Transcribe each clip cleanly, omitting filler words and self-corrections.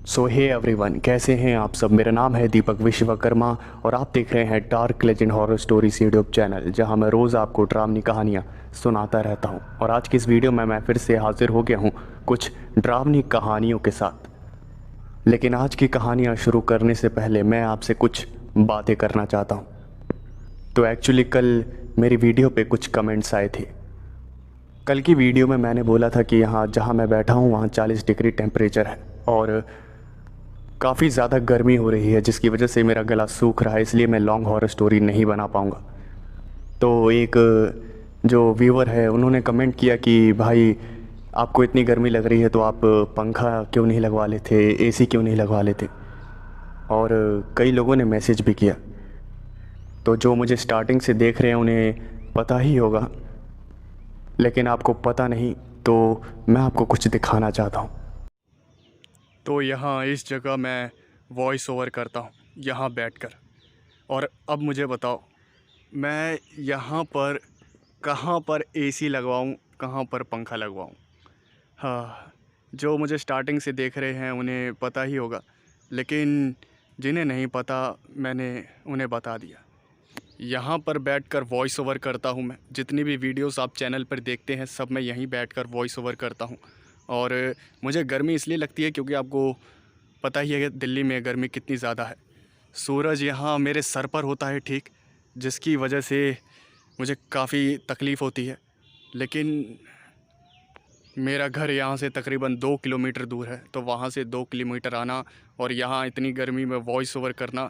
सो hey everyone, कैसे हैं आप सब। मेरा नाम है दीपक विश्वकर्मा और आप देख रहे हैं dark legend horror stories YouTube channel, जहां मैं रोज़ आपको डरावनी कहानियां सुनाता रहता हूं। और आज की इस वीडियो में मैं फिर से हाजिर हो गया हूं कुछ डरावनी कहानियों के साथ। लेकिन आज की कहानियां शुरू करने से पहले मैं आपसे कुछ बातें करना चाहता हूँ। तो एक्चुअली कल मेरी वीडियो पे कुछ कमेंट्स आए थे। कल की वीडियो में मैंने बोला था कि यहाँ जहाँ मैं बैठा हूँ वहाँ 40 डिग्री टेम्परेचर है और काफ़ी ज़्यादा गर्मी हो रही है, जिसकी वजह से मेरा गला सूख रहा है, इसलिए मैं लॉन्ग हॉरर स्टोरी नहीं बना पाऊँगा। तो एक जो व्यूअर है उन्होंने कमेंट किया कि भाई आपको इतनी गर्मी लग रही है तो आप पंखा क्यों नहीं लगवा लेते, एसी क्यों नहीं लगवा लेते। और कई लोगों ने मैसेज भी किया। तो जो मुझे स्टार्टिंग से देख रहे हैं उन्हें पता ही होगा, लेकिन आपको पता नहीं तो मैं आपको कुछ दिखाना चाहता हूँ। तो यहाँ इस जगह मैं वॉइस ओवर करता हूँ यहाँ बैठकर। और अब मुझे बताओ मैं यहाँ पर कहाँ पर एसी लगवाऊँ, कहाँ पर पंखा लगवाऊँ। हाँ, जो मुझे स्टार्टिंग से देख रहे हैं उन्हें पता ही होगा, लेकिन जिन्हें नहीं पता मैंने उन्हें बता दिया। यहाँ पर बैठकर वॉइस ओवर करता हूँ मैं। जितनी भी वीडियोस आप चैनल पर देखते हैं सब मैं यहीं बैठकर वॉइस ओवर करता हूँ। और मुझे गर्मी इसलिए लगती है क्योंकि आपको पता ही है कि दिल्ली में गर्मी कितनी ज़्यादा है। सूरज यहाँ मेरे सर पर होता है ठीक, जिसकी वजह से मुझे काफ़ी तकलीफ़ होती है। लेकिन मेरा घर यहाँ से तकरीबन 2 किलोमीटर दूर है, तो वहाँ से 2 किलोमीटर आना और यहाँ इतनी गर्मी में वॉइस ओवर करना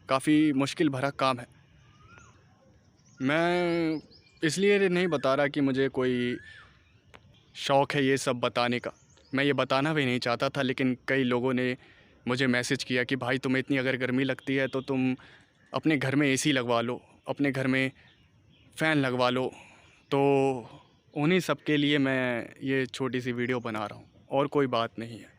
काफ़ी मुश्किल भरा काम है। मैं इसलिए नहीं बता रहा कि मुझे कोई शौक़ है ये सब बताने का, मैं ये बताना भी नहीं चाहता था, लेकिन कई लोगों ने मुझे मैसेज किया कि भाई तुम्हें इतनी अगर गर्मी लगती है तो तुम अपने घर में एसी लगवा लो, अपने घर में फ़ैन लगवा लो। तो उन्हीं सब के लिए मैं ये छोटी सी वीडियो बना रहा हूँ, और कोई बात नहीं है।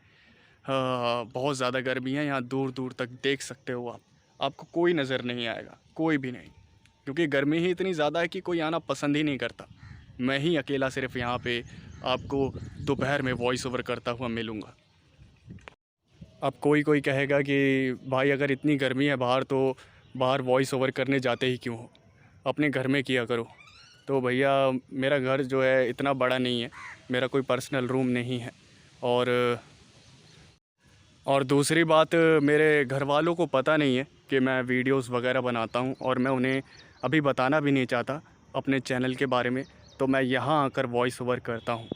हाँ, बहुत ज़्यादा गर्मी है यहाँ, दूर दूर तक देख सकते हो आपको कोई नज़र नहीं आएगा, कोई भी नहीं, क्योंकि गर्मी ही इतनी ज़्यादा है कि कोई आना पसंद ही नहीं करता। मैं ही अकेला सिर्फ यहाँ पे आपको दोपहर में वॉइस ओवर करता हुआ मिलूँगा। अब कोई कहेगा कि भाई अगर इतनी गर्मी है बाहर तो बाहर वॉइस ओवर करने जाते ही क्यों हो, अपने घर में किया करो। तो भैया मेरा घर जो है इतना बड़ा नहीं है, मेरा कोई पर्सनल रूम नहीं है। और दूसरी बात, मेरे घर वालों को पता नहीं है कि मैं वीडियोस वगैरह बनाता हूँ, और मैं उन्हें अभी बताना भी नहीं चाहता अपने चैनल के बारे में। तो मैं यहाँ आकर वॉइस ओवर करता हूँ।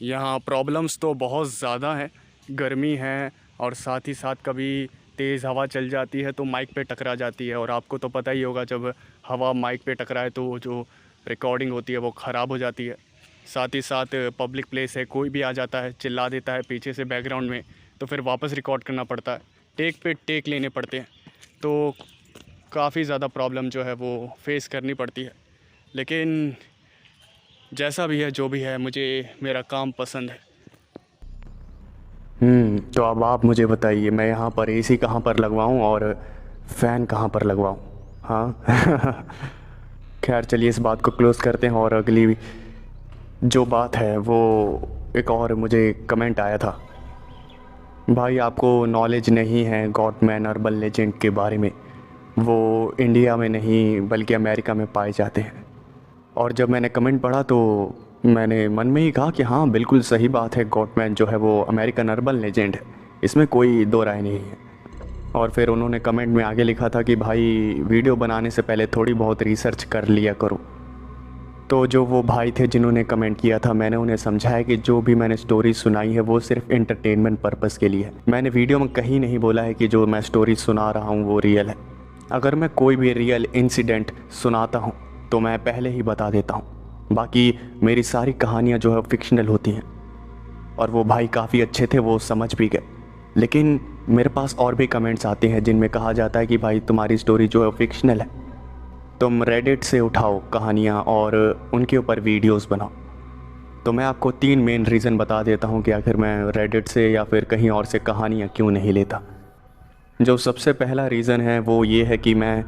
यहाँ प्रॉब्लम्स तो बहुत ज़्यादा हैं, गर्मी है और साथ ही साथ कभी तेज़ हवा चल जाती है तो माइक पे टकरा जाती है। और आपको तो पता ही होगा जब हवा माइक पे टकराए तो जो रिकॉर्डिंग होती है वो ख़राब हो जाती है। साथ ही साथ पब्लिक प्लेस है, कोई भी आ जाता है चिल्ला देता है पीछे से बैकग्राउंड में, तो फिर वापस रिकॉर्ड करना पड़ता है, टेक पे टेक लेने पड़ते हैं। तो काफ़ी ज़्यादा प्रॉब्लम जो है वो फेस करनी पड़ती है। लेकिन जैसा भी है जो भी है, मुझे मेरा काम पसंद है। तो अब आप मुझे बताइए मैं यहाँ पर एसी कहाँ पर लगवाऊँ और फ़ैन कहाँ पर लगवाऊँ। हाँ खैर चलिए इस बात को क्लोज़ करते हैं। और अगली जो बात है वो, एक और मुझे कमेंट आया था, भाई आपको नॉलेज नहीं है गॉटमैन अर्बन लेजेंड के बारे में, वो इंडिया में नहीं बल्कि अमेरिका में पाए जाते हैं। और जब मैंने कमेंट पढ़ा तो मैंने मन में ही कहा कि हाँ बिल्कुल सही बात है, गॉटमैन जो है वो अमेरिकन अर्बन लेजेंड है, इसमें कोई दो राय नहीं है। और फिर उन्होंने कमेंट में आगे लिखा था कि भाई वीडियो बनाने से पहले थोड़ी बहुत रिसर्च कर लिया करो। तो जो वो भाई थे जिन्होंने कमेंट किया था, मैंने उन्हें समझाया कि जो भी मैंने स्टोरी सुनाई है वो सिर्फ एंटरटेनमेंट पर्पज़ के लिए है। मैंने वीडियो में कहीं नहीं बोला है कि जो मैं स्टोरी सुना रहा हूँ वो रियल है। अगर मैं कोई भी रियल इंसिडेंट सुनाता हूँ तो मैं पहले ही बता देता हूँ, बाकी मेरी सारी कहानियाँ जो है फिक्शनल होती हैं। और वो भाई काफ़ी अच्छे थे, वो समझ भी गए। लेकिन मेरे पास और भी कमेंट्स आते हैं जिनमें कहा जाता है कि भाई तुम्हारी स्टोरी जो है फिक्शनल है, तुम रेडिट से उठाओ कहानियाँ और उनके ऊपर वीडियोस बनाओ। तो मैं आपको 3 मेन रीज़न बता देता हूँ कि आखिर मैं रेडिट से या फिर कहीं और से कहानियाँ क्यों नहीं लेता। जो सबसे पहला रीज़न है वो ये है कि मैं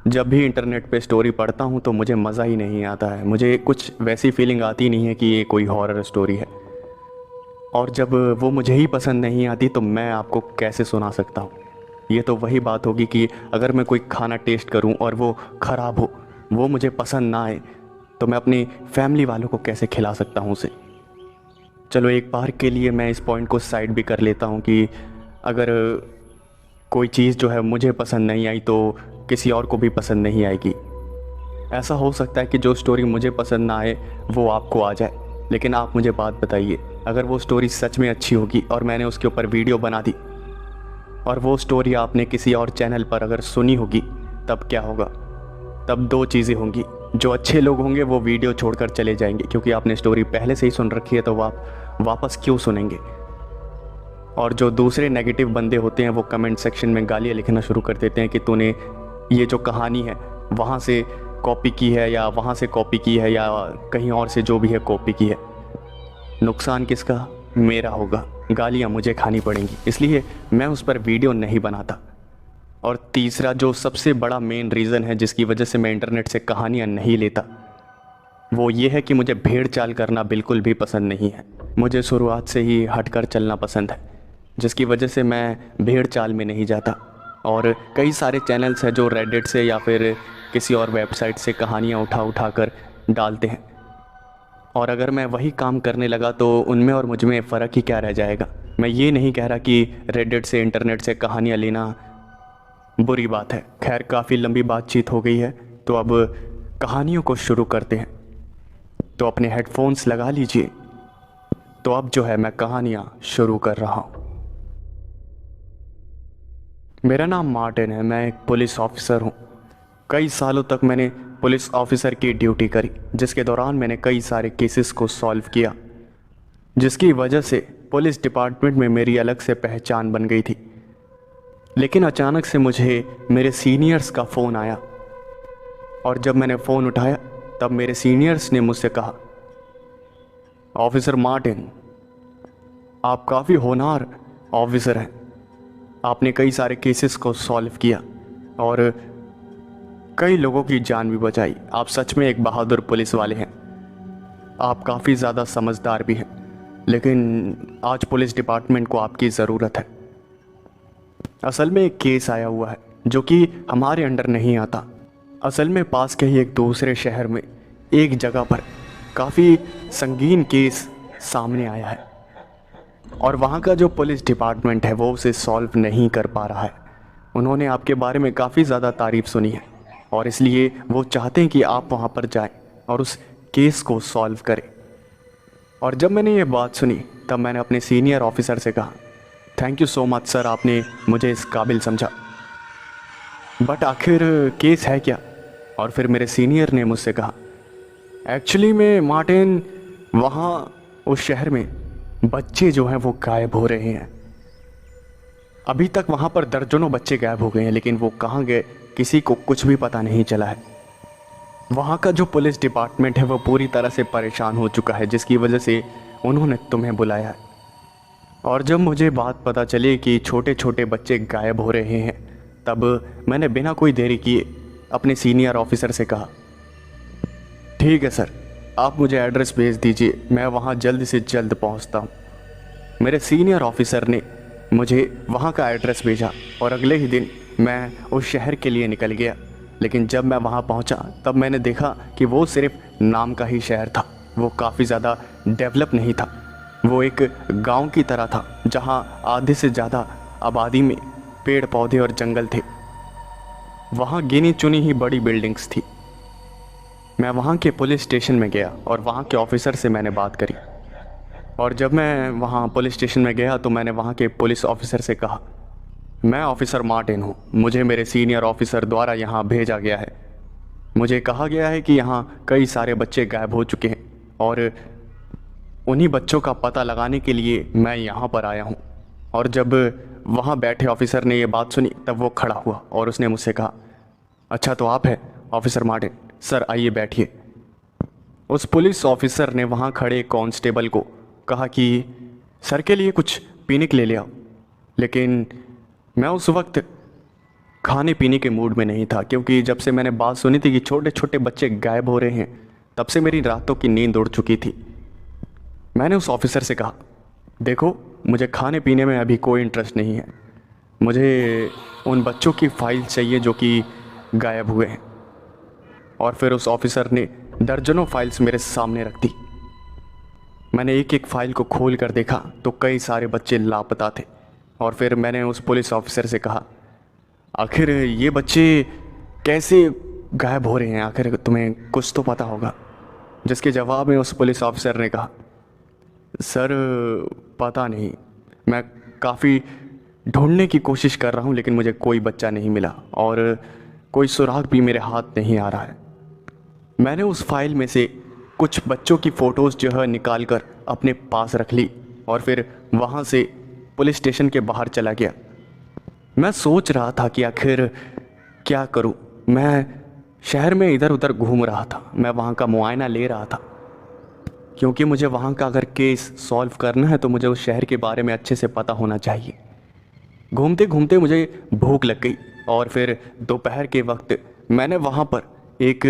जब भी इंटरनेट पे स्टोरी पढ़ता हूँ तो मुझे मज़ा ही नहीं आता है, मुझे कुछ वैसी फीलिंग आती नहीं है कि ये कोई हॉरर स्टोरी है। और जब वो मुझे ही पसंद नहीं आती तो मैं आपको कैसे सुना सकता हूँ। ये तो वही बात होगी कि अगर मैं कोई खाना टेस्ट करूँ और वो ख़राब हो, वो मुझे पसंद ना आए, तो मैं अपनी फैमिली वालों को कैसे खिला सकता हूँ उसे। चलो एक बार के लिए मैं इस पॉइंट को साइड भी कर लेता हूँ कि अगर कोई चीज़ जो है मुझे पसंद नहीं आई तो किसी और को भी पसंद नहीं आएगी। ऐसा हो सकता है कि जो स्टोरी मुझे पसंद ना आए वो आपको आ जाए, लेकिन आप मुझे बात बताइए, अगर वो स्टोरी सच में अच्छी होगी और मैंने उसके ऊपर वीडियो बना दी और वो स्टोरी आपने किसी और चैनल पर अगर सुनी होगी, तब क्या होगा? तब दो चीज़ें होंगी। जो अच्छे लोग होंगे वो वीडियो छोड़कर चले जाएंगे क्योंकि आपने स्टोरी पहले से ही सुन रखी है, तो आप वापस क्यों सुनेंगे। और जो दूसरे नेगेटिव बंदे होते हैं वो कमेंट सेक्शन में गालियाँ लिखना शुरू कर देते हैं कि तूने ये जो कहानी है वहाँ से कॉपी की है या वहाँ से कॉपी की है या कहीं और से जो भी है कॉपी की है। नुकसान किसका? मेरा होगा, गालियाँ मुझे खानी पड़ेंगी, इसलिए मैं उस पर वीडियो नहीं बनाता। और तीसरा जो सबसे बड़ा मेन रीज़न है जिसकी वजह से मैं इंटरनेट से कहानियाँ नहीं लेता, वो ये है कि मुझे भेड़ चाल करना बिल्कुल भी पसंद नहीं है। मुझे शुरुआत से ही हटकर चलना पसंद है, जिसकी वजह से मैं भेड़ चाल में नहीं जाता। और कई सारे चैनल्स हैं जो रेडिट से या फिर किसी और वेबसाइट से कहानियाँ उठा कर डालते हैं, और अगर मैं वही काम करने लगा तो उनमें और मुझ में फ़र्क ही क्या रह जाएगा। मैं ये नहीं कह रहा कि रेडिट से, इंटरनेट से कहानियाँ लेना बुरी बात है। खैर, काफ़ी लंबी बातचीत हो गई है, तो अब कहानियों को शुरू करते हैं। तो अपने हेडफोन्स लगा लीजिए। तो अब जो है मैं कहानियाँ शुरू कर रहा हूँ। मेरा नाम मार्टिन है, मैं एक पुलिस ऑफिसर हूँ। कई सालों तक मैंने पुलिस ऑफिसर की ड्यूटी करी, जिसके दौरान मैंने कई सारे केसेस को सॉल्व किया, जिसकी वजह से पुलिस डिपार्टमेंट में मेरी अलग से पहचान बन गई थी। लेकिन अचानक से मुझे मेरे सीनियर्स का फ़ोन आया, और जब मैंने फ़ोन उठाया तब मेरे सीनियर्स ने मुझसे कहा, ऑफिसर मार्टिन, आप काफ़ी होनहार ऑफिसर हैं, आपने कई सारे केसेस को सॉल्व किया और कई लोगों की जान भी बचाई। आप सच में एक बहादुर पुलिस वाले हैं। आप काफ़ी ज़्यादा समझदार भी हैं, लेकिन आज पुलिस डिपार्टमेंट को आपकी ज़रूरत है। असल में एक केस आया हुआ है जो कि हमारे अंडर नहीं आता। असल में पास के ही एक दूसरे शहर में एक जगह पर काफ़ी संगीन केस सामने आया है, और वहाँ का जो पुलिस डिपार्टमेंट है वो उसे सॉल्व नहीं कर पा रहा है। उन्होंने आपके बारे में काफ़ी ज़्यादा तारीफ़ सुनी है, और इसलिए वो चाहते हैं कि आप वहाँ पर जाएं और उस केस को सॉल्व करें। और जब मैंने ये बात सुनी तब मैंने अपने सीनियर ऑफिसर से कहा, thank you so much sir, आपने मुझे इस काबिल समझा, बट आखिर केस है क्या? और फिर मेरे सीनियर ने मुझसे कहा, एक्चुअली में मार्टिन, वहाँ उस शहर में बच्चे जो हैं वो गायब हो रहे हैं। अभी तक वहाँ पर दर्जनों बच्चे गायब हो गए हैं, लेकिन वो कहाँ गए किसी को कुछ भी पता नहीं चला है। वहाँ का जो पुलिस डिपार्टमेंट है वो पूरी तरह से परेशान हो चुका है, जिसकी वजह से उन्होंने तुम्हें बुलाया है। और जब मुझे बात पता चली कि छोटे छोटे बच्चे गायब हो रहे हैं, तब मैंने बिना कोई देरी किए अपने सीनियर ऑफिसर से कहा, ठीक है सर, आप मुझे एड्रेस भेज दीजिए, मैं वहाँ जल्द से जल्द पहुँचता हूँ। मेरे सीनियर ऑफिसर ने मुझे वहाँ का एड्रेस भेजा और अगले ही दिन मैं उस शहर के लिए निकल गया। लेकिन जब मैं वहाँ पहुँचा तब मैंने देखा कि वो सिर्फ नाम का ही शहर था, वो काफ़ी ज़्यादा डेवलप नहीं था। वो एक गांव की तरह था जहाँ आधे से ज़्यादा आबादी में पेड़ पौधे और जंगल थे। वहाँ गिनी चुनी ही बड़ी बिल्डिंग्स थी। मैं वहाँ के पुलिस स्टेशन में गया और वहाँ के ऑफिसर से मैंने बात करी, और जब मैं वहाँ पुलिस स्टेशन में गया तो मैंने वहाँ के पुलिस ऑफिसर से कहा, मैं ऑफिसर मार्टिन हूँ, मुझे मेरे सीनियर ऑफिसर द्वारा यहाँ भेजा गया है। मुझे कहा गया है कि यहाँ कई सारे बच्चे गायब हो चुके हैं और उन्हीं बच्चों का पता लगाने के लिए मैं यहाँ पर आया हूँ। और जब वहाँ बैठे ऑफिसर ने ये बात सुनी तब वो खड़ा हुआ और उसने मुझसे कहा, अच्छा तो आप हैं ऑफिसर मार्टिन, सर आइए बैठिए। उस पुलिस ऑफिसर ने वहाँ खड़े कांस्टेबल को कहा कि सर के लिए कुछ पीने के लिए ले आओ। लेकिन मैं उस वक्त खाने पीने के मूड में नहीं था, क्योंकि जब से मैंने बात सुनी थी कि छोटे छोटे बच्चे गायब हो रहे हैं, तब से मेरी रातों की नींद उड़ चुकी थी। मैंने उस ऑफिसर से कहा, देखो, मुझे खाने पीने में अभी कोई इंटरेस्ट नहीं है। मुझे उन बच्चों की फाइल चाहिए जो कि गायब हुए हैं। और फिर उस ऑफिसर ने दर्जनों फाइल्स मेरे सामने रख दी। मैंने एक एक फाइल को खोल कर देखा तो कई सारे बच्चे लापता थे। और फिर मैंने उस पुलिस ऑफिसर से कहा, आखिर ये बच्चे कैसे गायब हो रहे हैं, आखिर तुम्हें कुछ तो पता होगा। जिसके जवाब में उस पुलिस ऑफिसर ने कहा, सर पता नहीं, मैं काफ़ी ढूंढने की कोशिश कर रहा हूँ लेकिन मुझे कोई बच्चा नहीं मिला और कोई सुराग भी मेरे हाथ नहीं आ रहा है। मैंने उस फाइल में से कुछ बच्चों की फ़ोटोज़ जो है निकाल कर अपने पास रख ली और फिर वहाँ से पुलिस स्टेशन के बाहर चला गया। मैं सोच रहा था कि आखिर क्या करूँ। मैं शहर में इधर उधर घूम रहा था, मैं वहाँ का मुआयना ले रहा था, क्योंकि मुझे वहाँ का अगर केस सॉल्व करना है तो मुझे उस शहर के बारे में अच्छे से पता होना चाहिए। घूमते घूमते मुझे भूख लग गई और फिर दोपहर के वक्त मैंने वहाँ पर एक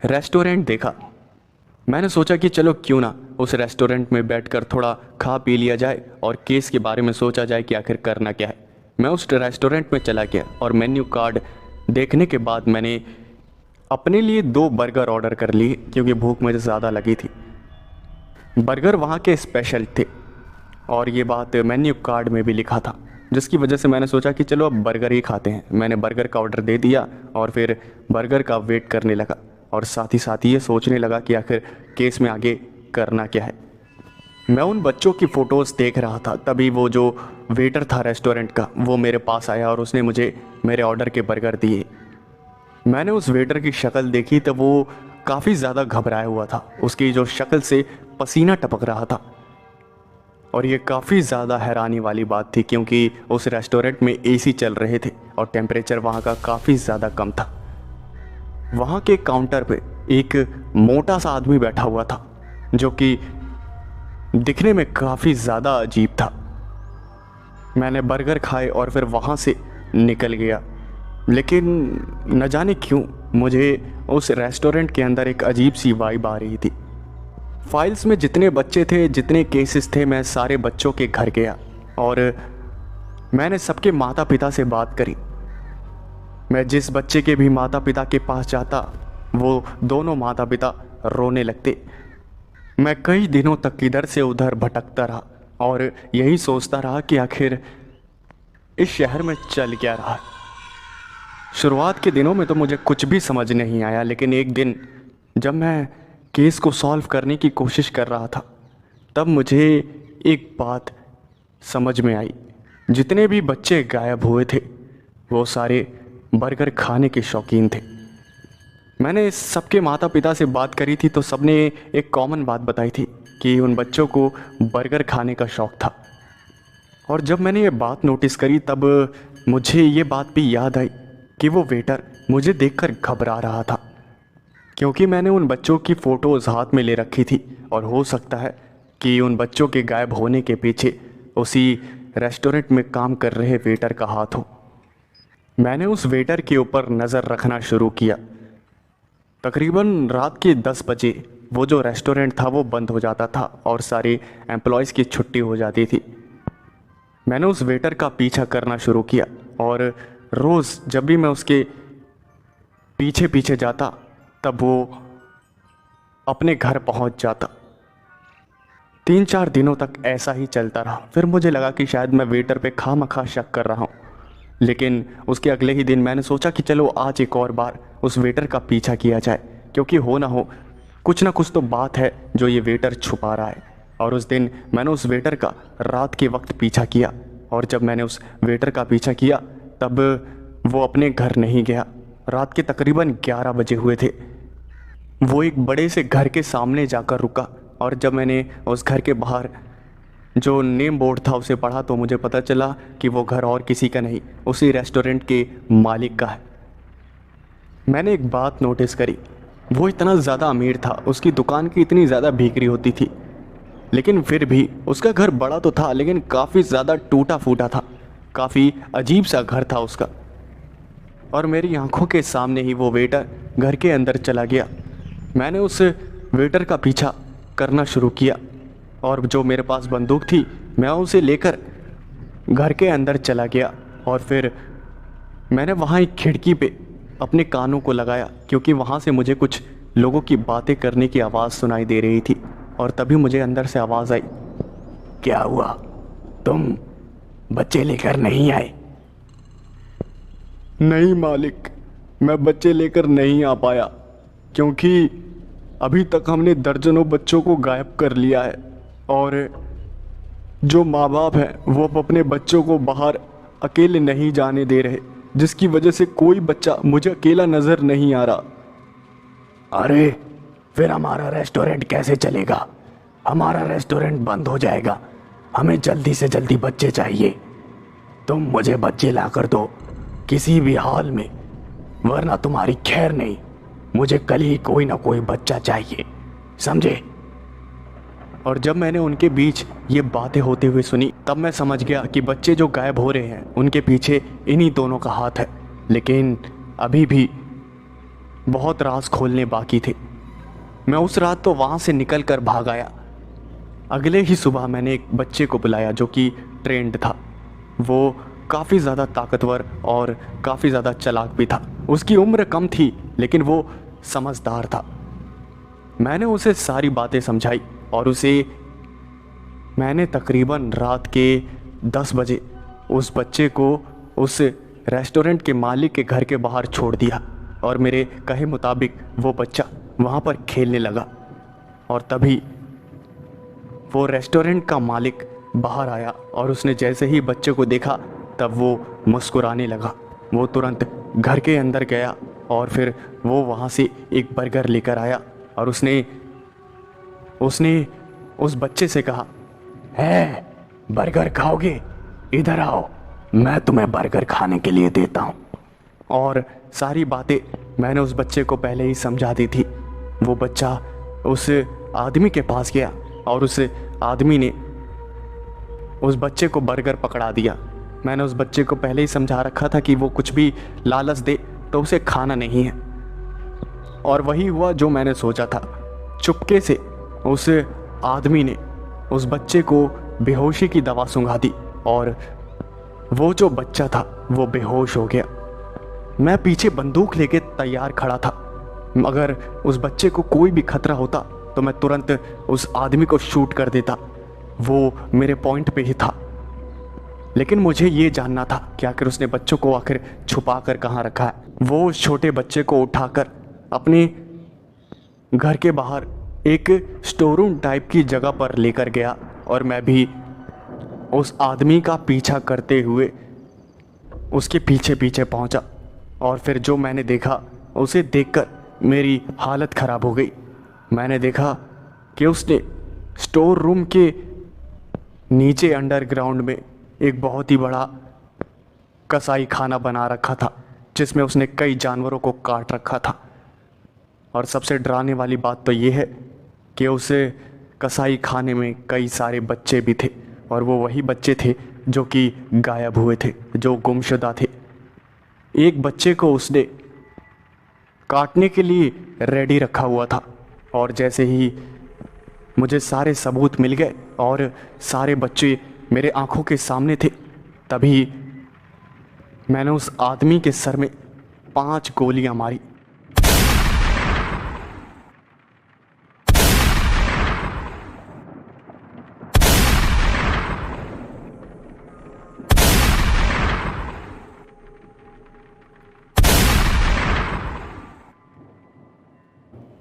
रेस्टोरेंट देखा। मैंने सोचा कि चलो क्यों ना उस रेस्टोरेंट में बैठकर थोड़ा खा पी लिया जाए और केस के बारे में सोचा जाए कि आखिर करना क्या है। मैं उस रेस्टोरेंट में चला गया और मेन्यू कार्ड देखने के बाद मैंने अपने लिए 2 बर्गर ऑर्डर कर लिए क्योंकि भूख मुझे ज़्यादा लगी थी। बर्गर वहाँ के स्पेशल थे और ये बात मेन्यू कार्ड में भी लिखा था, जिसकी वजह से मैंने सोचा कि चलो अब बर्गर ही खाते हैं। मैंने बर्गर का ऑर्डर दे दिया और फिर बर्गर का वेट करने लगा और साथ ही ये सोचने लगा कि आखिर केस में आगे करना क्या है। मैं उन बच्चों की फ़ोटोज़ देख रहा था, तभी वो जो वेटर था रेस्टोरेंट का वो मेरे पास आया और उसने मुझे मेरे ऑर्डर के बर्गर दिए। मैंने उस वेटर की शक्ल देखी तो वो काफ़ी ज़्यादा घबराया हुआ था, उसकी जो शक्ल से पसीना टपक रहा था। और ये काफ़ी ज़्यादा हैरानी वाली बात थी क्योंकि उस रेस्टोरेंट में एसी चल रहे थे और टेम्परेचर वहाँ का काफ़ी ज़्यादा कम था। वहाँ के काउंटर पे एक मोटा सा आदमी बैठा हुआ था जो कि दिखने में काफ़ी ज़्यादा अजीब था। मैंने बर्गर खाए और फिर वहाँ से निकल गया, लेकिन न जाने क्यों मुझे उस रेस्टोरेंट के अंदर एक अजीब सी वाइब आ रही थी। फाइल्स में जितने बच्चे थे, जितने केसेस थे, मैं सारे बच्चों के घर गया और मैंने सबके माता पिता से बात करी। मैं जिस बच्चे के भी माता पिता के पास जाता वो दोनों माता पिता रोने लगते। मैं कई दिनों तक इधर से उधर भटकता रहा और यही सोचता रहा कि आखिर इस शहर में चल क्या रहा है। शुरुआत के दिनों में तो मुझे कुछ भी समझ नहीं आया, लेकिन एक दिन जब मैं केस को सॉल्व करने की कोशिश कर रहा था तब मुझे एक बात समझ में आई। जितने भी बच्चे गायब हुए थे वो सारे बर्गर खाने के शौकीन थे। मैंने सबके माता पिता से बात करी थी तो सबने एक कॉमन बात बताई थी कि उन बच्चों को बर्गर खाने का शौक़ था। और जब मैंने ये बात नोटिस करी तब मुझे ये बात भी याद आई कि वो वेटर मुझे देखकर घबरा रहा था, क्योंकि मैंने उन बच्चों की फ़ोटोज़ हाथ में ले रखी थी और हो सकता है कि उन बच्चों के गायब होने के पीछे उसी रेस्टोरेंट में काम कर रहे वेटर का हाथ हो। मैंने उस वेटर के ऊपर नज़र रखना शुरू किया। तकरीबन रात के 10 बजे वो जो रेस्टोरेंट था वो बंद हो जाता था और सारे एम्प्लॉयज़ की छुट्टी हो जाती थी। मैंने उस वेटर का पीछा करना शुरू किया और रोज़ जब भी मैं उसके पीछे पीछे जाता तब वो अपने घर पहुंच जाता। 3-4 दिनों तक ऐसा ही चलता रहा। फिर मुझे लगा कि शायद मैं वेटर पे खामखा शक कर रहा हूँ, लेकिन उसके अगले ही दिन मैंने सोचा कि चलो आज एक और बार उस वेटर का पीछा किया जाए, क्योंकि हो ना हो कुछ ना कुछ तो बात है जो ये वेटर छुपा रहा है। और उस दिन मैंने उस वेटर का रात के वक्त पीछा किया और जब मैंने उस वेटर का पीछा किया तब वो अपने घर नहीं गया। रात के तकरीबन 11 बजे हुए थे। वो एक बड़े से घर के सामने जाकर रुका और जब मैंने उस घर के बाहर जो नेम बोर्ड था उसे पढ़ा तो मुझे पता चला कि वो घर और किसी का नहीं, उसी रेस्टोरेंट के मालिक का है। मैंने एक बात नोटिस करी, वो इतना ज़्यादा अमीर था, उसकी दुकान की इतनी ज़्यादा बिक्री होती थी, लेकिन फिर भी उसका घर बड़ा तो था लेकिन काफ़ी ज़्यादा टूटा फूटा था। काफ़ी अजीब सा घर था उसका। और मेरी आंखों के सामने ही वो वेटर घर के अंदर चला गया। मैंने उस वेटर का पीछा करना शुरू किया और जो मेरे पास बंदूक थी मैं उसे लेकर घर के अंदर चला गया। और फिर मैंने वहाँ एक खिड़की पे अपने कानों को लगाया, क्योंकि वहाँ से मुझे कुछ लोगों की बातें करने की आवाज़ सुनाई दे रही थी। और तभी मुझे अंदर से आवाज़ आई, क्या हुआ, तुम बच्चे लेकर नहीं आए? नहीं मालिक, मैं बच्चे लेकर नहीं आ पाया, क्योंकि अभी तक हमने दर्जनों बच्चों को गायब कर लिया है। और जो माँ बाप हैं वो अब अपने बच्चों को बाहर अकेले नहीं जाने दे रहे, जिसकी वजह से कोई बच्चा मुझे अकेला नज़र नहीं आ रहा। अरे फिर हमारा रेस्टोरेंट कैसे चलेगा? हमारा रेस्टोरेंट बंद हो जाएगा। हमें जल्दी से जल्दी बच्चे चाहिए। तुम मुझे बच्चे ला कर दो किसी भी हाल में, वरना तुम्हारी खैर नहीं। मुझे कल ही कोई ना कोई बच्चा चाहिए, समझे? और जब मैंने उनके बीच ये बातें होते हुए सुनी तब मैं समझ गया कि बच्चे जो गायब हो रहे हैं उनके पीछे इन्हीं दोनों का हाथ है। लेकिन अभी भी बहुत राज खोलने बाकी थे। मैं उस रात तो वहाँ से निकल कर भाग आया। अगले ही सुबह मैंने एक बच्चे को बुलाया जो कि ट्रेंड था। वो काफ़ी ज़्यादा ताकतवर और काफ़ी ज़्यादा चालाक भी था। उसकी उम्र कम थी लेकिन वो समझदार था। मैंने उसे सारी बातें समझाई और मैंने तकरीबन रात के 10 बजे उस बच्चे को उस रेस्टोरेंट के मालिक के घर के बाहर छोड़ दिया। और मेरे कहे मुताबिक वो बच्चा वहाँ पर खेलने लगा। और तभी वो रेस्टोरेंट का मालिक बाहर आया और उसने जैसे ही बच्चे को देखा तब वो मुस्कुराने लगा। वो तुरंत घर के अंदर गया और फिर वो वहाँ से एक बर्गर लेकर आया और उसने उस बच्चे से कहा, है बर्गर खाओगे? इधर आओ, मैं तुम्हें बर्गर खाने के लिए देता हूँ। और सारी बातें मैंने उस बच्चे को पहले ही समझा दी थी। वो बच्चा उस आदमी के पास गया और उस आदमी ने उस बच्चे को बर्गर पकड़ा दिया। मैंने उस बच्चे को पहले ही समझा रखा था कि वो कुछ भी लालच दे तो उसे खाना नहीं है। और वही हुआ जो मैंने सोचा था। चुपके से उस आदमी ने उस बच्चे को बेहोशी की दवा सुंघा दी और वो जो बच्चा था वो बेहोश हो गया। मैं पीछे बंदूक लेके तैयार खड़ा था। अगर उस बच्चे को कोई भी खतरा होता तो मैं तुरंत उस आदमी को शूट कर देता। वो मेरे पॉइंट पे ही था। लेकिन मुझे ये जानना था कि आखिर उसने बच्चों को आखिर छुपा कर कहाँ रखा है। वो उस छोटे बच्चे को उठाकर अपने घर के बाहर एक स्टोर रूम टाइप की जगह पर लेकर गया और मैं भी उस आदमी का पीछा करते हुए उसके पीछे पीछे पहुंचा। और फिर जो मैंने देखा उसे देखकर मेरी हालत ख़राब हो गई। मैंने देखा कि उसने स्टोर रूम के नीचे अंडरग्राउंड में एक बहुत ही बड़ा कसाई खाना बना रखा था जिसमें उसने कई जानवरों को काट रखा था। और सबसे डराने वाली बात तो ये है कि उस कसाई खाने में कई सारे बच्चे भी थे और वो वही बच्चे थे जो कि गायब हुए थे, जो गुमशुदा थे। एक बच्चे को उसने काटने के लिए रेडी रखा हुआ था और जैसे ही मुझे सारे सबूत मिल गए और सारे बच्चे मेरे आंखों के सामने थे तभी मैंने उस आदमी के सर में 5 गोलियां मारी।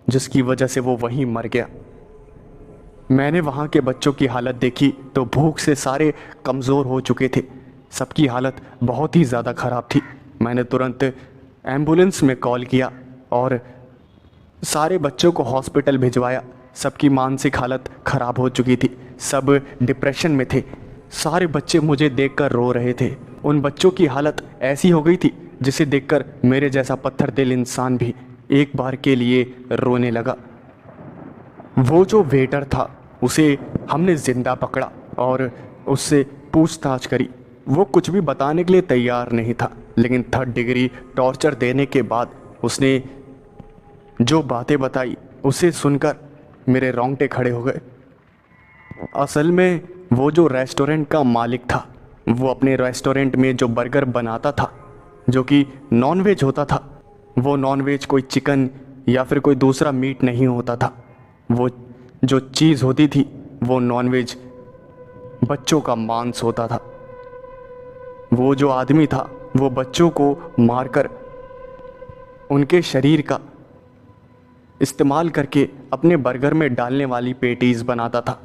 जिसकी वजह से वो वहीं मर गया। मैंने वहाँ के बच्चों की हालत देखी तो भूख से सारे कमज़ोर हो चुके थे। सबकी हालत बहुत ही ज़्यादा ख़राब थी। मैंने तुरंत एम्बुलेंस में कॉल किया और सारे बच्चों को हॉस्पिटल भिजवाया। सबकी मानसिक हालत ख़राब हो चुकी थी, सब डिप्रेशन में थे। सारे बच्चे मुझे देखकर रो रहे थे। उन बच्चों की हालत ऐसी हो गई थी जिसे देखकर मेरे जैसा पत्थर दिल इंसान भी एक बार के लिए रोने लगा। वो जो वेटर था उसे हमने ज़िंदा पकड़ा और उससे पूछताछ करी। वो कुछ भी बताने के लिए तैयार नहीं था, लेकिन 3rd डिग्री टॉर्चर देने के बाद उसने जो बातें बताई उसे सुनकर मेरे रोंगटे खड़े हो गए। असल में वो जो रेस्टोरेंट का मालिक था, वो अपने रेस्टोरेंट में जो बर्गर बनाता था जो कि नॉनवेज होता था, वो नॉनवेज कोई चिकन या फिर कोई दूसरा मीट नहीं होता था। वो जो चीज़ होती थी वो नॉनवेज बच्चों का मांस होता था। वो जो आदमी था वो बच्चों को मारकर उनके शरीर का इस्तेमाल करके अपने बर्गर में डालने वाली पेटीज बनाता था।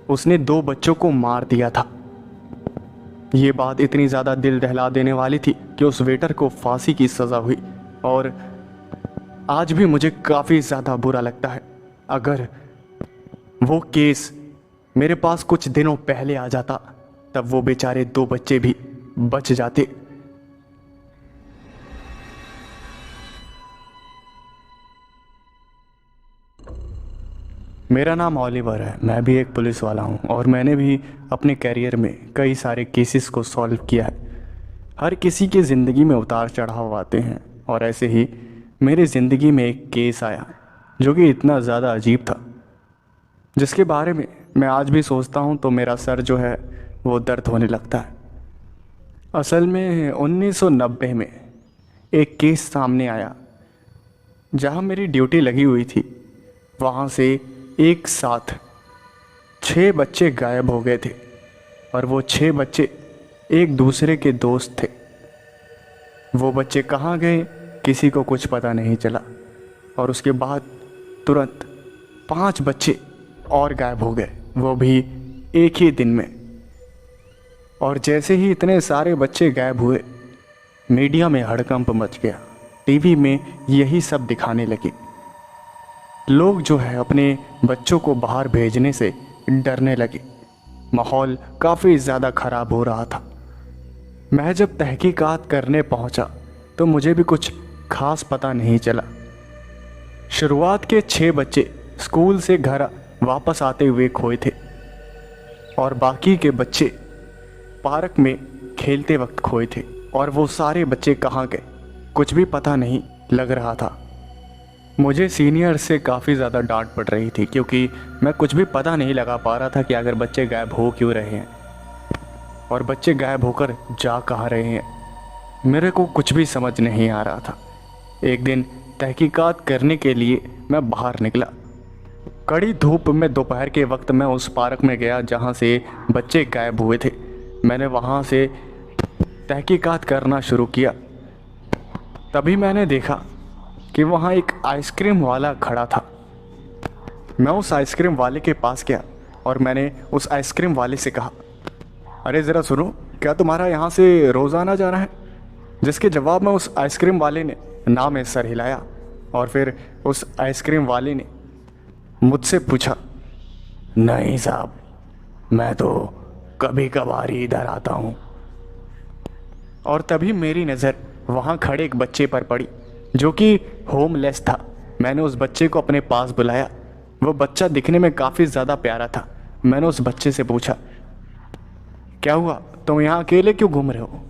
उसने 2 बच्चों को मार दिया था। ये बात इतनी ज़्यादा दिल दहला देने वाली थी कि उस वेटर को फांसी की सज़ा हुई। और आज भी मुझे काफ़ी ज़्यादा बुरा लगता है। अगर वो केस मेरे पास कुछ दिनों पहले आ जाता तब वो बेचारे 2 बच्चे भी बच जाते। मेरा नाम ऑलिवर है, मैं भी एक पुलिस वाला हूँ और मैंने भी अपने करियर में कई सारे केसेस को सॉल्व किया है। हर किसी की ज़िंदगी में उतार चढ़ाव आते हैं और ऐसे ही मेरी ज़िंदगी में एक केस आया जो कि इतना ज़्यादा अजीब था, जिसके बारे में मैं आज भी सोचता हूँ तो मेरा सर जो है वो दर्द होने लगता है। असल में 1990 में एक केस सामने आया जहाँ मेरी ड्यूटी लगी हुई थी। वहाँ से एक साथ 6 बच्चे गायब हो गए थे और वो 6 बच्चे एक दूसरे के दोस्त थे। वो बच्चे कहाँ गए किसी को कुछ पता नहीं चला और उसके बाद तुरंत 5 बच्चे और गायब हो गए, वो भी एक ही दिन में। और जैसे ही इतने सारे बच्चे गायब हुए, मीडिया में हड़कंप मच गया। टीवी में यही सब दिखाने लगे। लोग जो है अपने बच्चों को बाहर भेजने से डरने लगे। माहौल काफ़ी ज़्यादा ख़राब हो रहा था। मैं जब तहकीकात करने पहुंचा तो मुझे भी कुछ खास पता नहीं चला। शुरुआत के 6 बच्चे स्कूल से घर वापस आते हुए खोए थे और बाकी के बच्चे पार्क में खेलते वक्त खोए थे। और वो सारे बच्चे कहाँ गए कुछ भी पता नहीं लग रहा था। मुझे सीनियर से काफ़ी ज़्यादा डांट पड़ रही थी क्योंकि मैं कुछ भी पता नहीं लगा पा रहा था कि अगर बच्चे गायब हो क्यों रहे हैं और बच्चे गायब होकर जा कहाँ रहे हैं। मेरे को कुछ भी समझ नहीं आ रहा था। एक दिन तहकीकात करने के लिए मैं बाहर निकला। कड़ी धूप में दोपहर के वक्त मैं उस पार्क में गया जहाँ से बच्चे गायब हुए थे। मैंने वहाँ से तहकीकात करना शुरू किया। तभी मैंने देखा कि वहाँ एक आइसक्रीम वाला खड़ा था। मैं उस आइसक्रीम वाले के पास गया और मैंने उस आइसक्रीम वाले से कहा, अरे ज़रा सुनो, क्या तुम्हारा यहाँ से रोज़ाना जाना है? जिसके जवाब में उस आइसक्रीम वाले ने ना में सर हिलाया और फिर उस आइसक्रीम वाले ने मुझसे पूछा, नहीं साहब, मैं तो कभी कभार ही इधर आता हूँ। और तभी मेरी नज़र वहाँ खड़े एक बच्चे पर पड़ी जो कि होमलेस था। मैंने उस बच्चे को अपने पास बुलाया। वो बच्चा दिखने में काफ़ी ज़्यादा प्यारा था। मैंने उस बच्चे से पूछा, क्या हुआ, तुम यहाँ अकेले क्यों घूम रहे हो?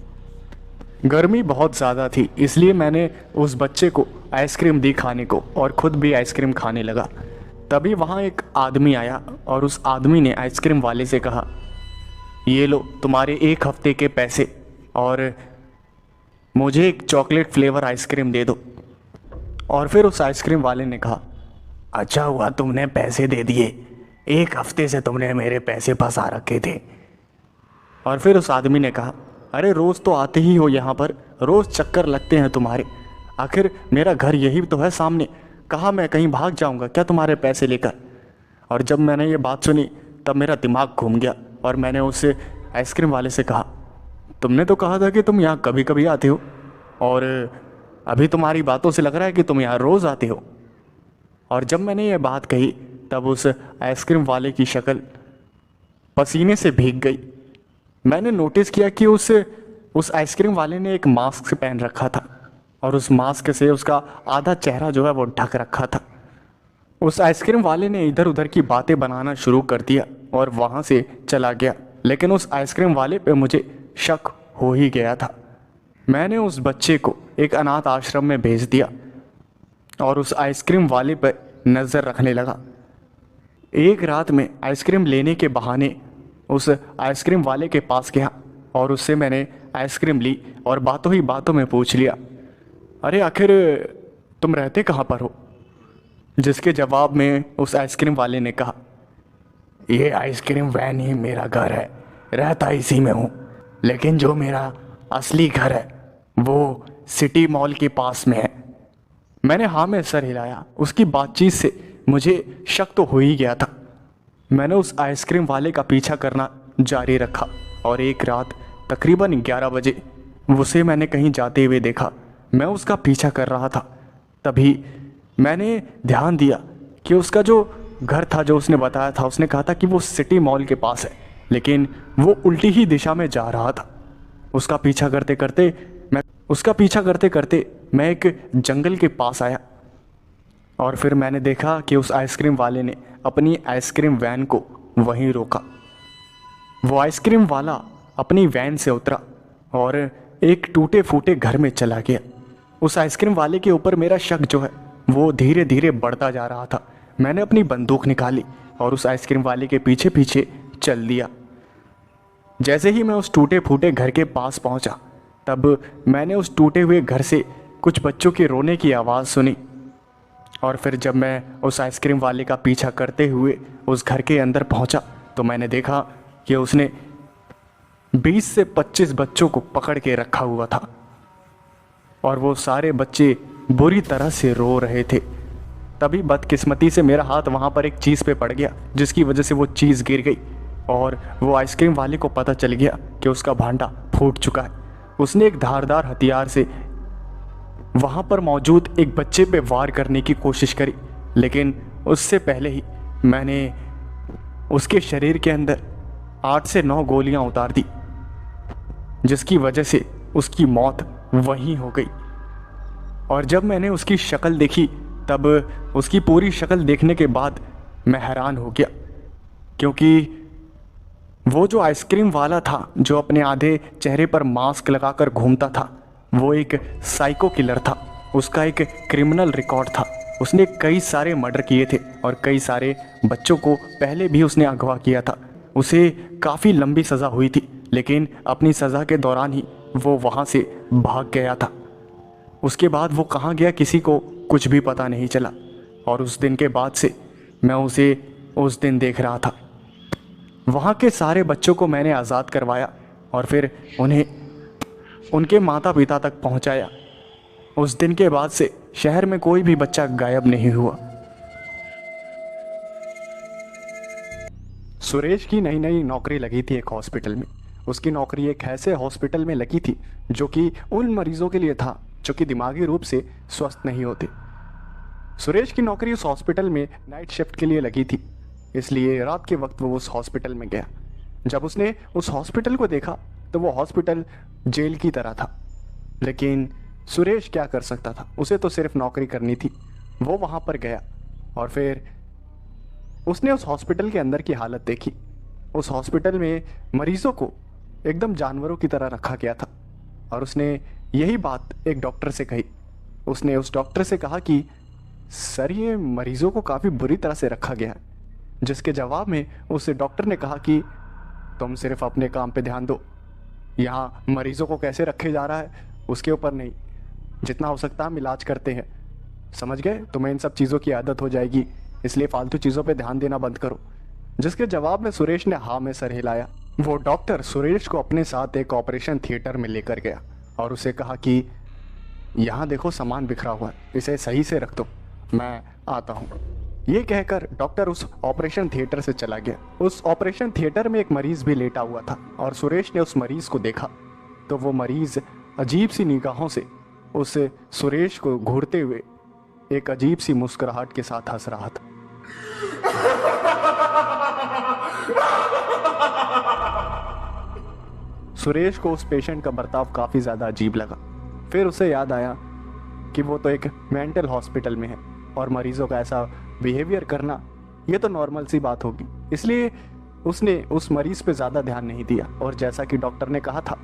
गर्मी बहुत ज़्यादा थी इसलिए मैंने उस बच्चे को आइसक्रीम दी खाने को और ख़ुद भी आइसक्रीम खाने लगा। तभी वहाँ एक आदमी आया और उस आदमी ने आइसक्रीम वाले से कहा, ये लो तुम्हारे 1 हफ्ते के पैसे और मुझे एक चॉकलेट फ्लेवर आइसक्रीम दे दो। और फिर उस आइसक्रीम वाले ने कहा, अच्छा हुआ तुमने पैसे दे दिए, 1 हफ्ते से तुमने मेरे पैसे फंसा रखे थे। और फिर उस आदमी ने कहा, अरे रोज़ तो आते ही हो यहाँ पर, रोज़ चक्कर लगते हैं तुम्हारे, आखिर मेरा घर यही तो है सामने, कहाँ मैं कहीं भाग जाऊँगा क्या तुम्हारे पैसे लेकर? और जब मैंने ये बात सुनी तब मेरा दिमाग घूम गया और मैंने उससे आइसक्रीम वाले से कहा, तुमने तो कहा था कि तुम यहाँ कभी कभी आते हो और अभी तुम्हारी बातों से लग रहा है कि तुम यहाँ रोज़ आते हो। और जब मैंने ये बात कही तब उस आइसक्रीम वाले की शक्ल पसीने से भीग गई। मैंने नोटिस किया कि उस आइसक्रीम वाले ने एक मास्क पहन रखा था और उस मास्क से उसका आधा चेहरा जो है वो ढक रखा था। उस आइसक्रीम वाले ने इधर उधर की बातें बनाना शुरू कर दिया और वहाँ से चला गया। लेकिन उस आइसक्रीम वाले पे मुझे शक हो ही गया था। मैंने उस बच्चे को एक अनाथ आश्रम में भेज दिया और उस आइसक्रीम वाले पर नज़र रखने लगा। एक रात में आइसक्रीम लेने के बहाने उस आइसक्रीम वाले के पास गया और उससे मैंने आइसक्रीम ली और बातों ही बातों में पूछ लिया, अरे आखिर तुम रहते कहाँ पर हो? जिसके जवाब में उस आइसक्रीम वाले ने कहा, ये आइसक्रीम वैन ही मेरा घर है, रहता इसी में हूँ, लेकिन जो मेरा असली घर है वो सिटी मॉल के पास में है। मैंने हाँ में सर हिलाया। उसकी बातचीत से मुझे शक तो हो ही गया था। मैंने उस आइसक्रीम वाले का पीछा करना जारी रखा और एक रात तकरीबन 11 बजे उसे मैंने कहीं जाते हुए देखा। मैं उसका पीछा कर रहा था। तभी मैंने ध्यान दिया कि उसका जो घर था, जो उसने बताया था, उसने कहा था कि वो सिटी मॉल के पास है, लेकिन वो उल्टी ही दिशा में जा रहा था। उसका पीछा करते करते मैं एक जंगल के पास आया और फिर मैंने देखा कि उस आइसक्रीम वाले ने अपनी आइसक्रीम वैन को वहीं रोका। वो आइसक्रीम वाला अपनी वैन से उतरा और एक टूटे फूटे घर में चला गया। उस आइसक्रीम वाले के ऊपर मेरा शक जो है वो धीरे धीरे बढ़ता जा रहा था। मैंने अपनी बंदूक निकाली और उस आइसक्रीम वाले के पीछे पीछे चल दिया। जैसे ही मैं उस टूटे फूटे घर के पास पहुंचा, तब मैंने उस टूटे हुए घर से कुछ बच्चों के रोने की आवाज़ सुनी। और फिर जब मैं उस आइसक्रीम वाले का पीछा करते हुए उस घर के अंदर पहुंचा, तो मैंने देखा कि उसने 20 से 25 बच्चों को पकड़ के रखा हुआ था और वो सारे बच्चे बुरी तरह से रो रहे थे। तभी बदकिस्मती से मेरा हाथ वहाँ पर एक चीज़ पे पड़ गया, जिसकी वजह से वो चीज़ गिर गई और वो आइसक्रीम वाले को पता चल गया कि उसका भांडा फूट चुका है। उसने एक धारदार हथियार से वहाँ पर मौजूद एक बच्चे पे वार करने की कोशिश करी, लेकिन उससे पहले ही मैंने उसके शरीर के अंदर 8 से 9 गोलियाँ उतार दी, जिसकी वजह से उसकी मौत वहीं हो गई। और जब मैंने उसकी शक्ल देखी, तब उसकी पूरी शक्ल देखने के बाद मैं हैरान हो गया, क्योंकि वो जो आइसक्रीम वाला था, जो अपने आधे चेहरे पर मास्क लगाकर घूमता था, वो एक साइको किलर था। उसका एक क्रिमिनल रिकॉर्ड था। उसने कई सारे मर्डर किए थे और कई सारे बच्चों को पहले भी उसने अगवा किया था। उसे काफ़ी लंबी सज़ा हुई थी, लेकिन अपनी सज़ा के दौरान ही वो वहाँ से भाग गया था। उसके बाद वो कहाँ गया किसी को कुछ भी पता नहीं चला। और उस दिन के बाद से मैं उसे उस दिन देख रहा था। वहाँ के सारे बच्चों को मैंने आज़ाद करवाया और फिर उन्हें उनके माता पिता तक पहुँचाया। उस दिन के बाद से शहर में कोई भी बच्चा गायब नहीं हुआ। सुरेश की नई नई नौकरी लगी थी एक हॉस्पिटल में। उसकी नौकरी एक ऐसे हॉस्पिटल में लगी थी जो कि उन मरीजों के लिए था जो कि दिमागी रूप से स्वस्थ नहीं होते। सुरेश की नौकरी उस हॉस्पिटल में नाइट शिफ्ट के लिए लगी थी, इसलिए रात के वक्त वो उस हॉस्पिटल में गया। जब उसने उस हॉस्पिटल को देखा तो वो हॉस्पिटल जेल की तरह था, लेकिन सुरेश क्या कर सकता था? उसे तो सिर्फ नौकरी करनी थी। वो वहाँ पर गया और फिर उसने उस हॉस्पिटल के अंदर की हालत देखी। उस हॉस्पिटल में मरीजों को एकदम जानवरों की तरह रखा गया था और उसने यही बात एक डॉक्टर से कही। उसने उस डॉक्टर से कहा कि सर, ये मरीजों को काफ़ी बुरी तरह से रखा गया है। जिसके जवाब में उस डॉक्टर ने कहा कि तुम सिर्फ अपने काम पे ध्यान दो, यहाँ मरीजों को कैसे रखे जा रहा है उसके ऊपर नहीं, जितना हो सकता है हम इलाज करते हैं, समझ गए? तुम्हें इन सब चीज़ों की आदत हो जाएगी, इसलिए फालतू चीज़ों पे ध्यान देना बंद करो। जिसके जवाब में सुरेश ने हाँ में सर हिलाया। वो डॉक्टर सुरेश को अपने साथ एक ऑपरेशन थिएटर में लेकर गया और उसे कहा कि यहाँ देखो सामान बिखरा हुआ है, इसे सही से रख दो, मैं आता हूँ। ये कहकर डॉक्टर उस ऑपरेशन थिएटर से चला गया। उस ऑपरेशन थिएटर में एक मरीज भी लेटा हुआ था और सुरेश ने उस मरीज को देखा तो वो मरीज अजीब सी निगाहों से उस सुरेश को घूरते हुए एक अजीब सी मुस्कुराहट के साथ हंस रहा था। सुरेश को उस पेशेंट का बर्ताव काफ़ी ज़्यादा अजीब लगा। फिर उसे याद आया कि वो तो एक मेंटल हॉस्पिटल में है और मरीजों का ऐसा बिहेवियर करना ये तो नॉर्मल सी बात होगी, इसलिए उसने उस मरीज पे ज़्यादा ध्यान नहीं दिया और जैसा कि डॉक्टर ने कहा था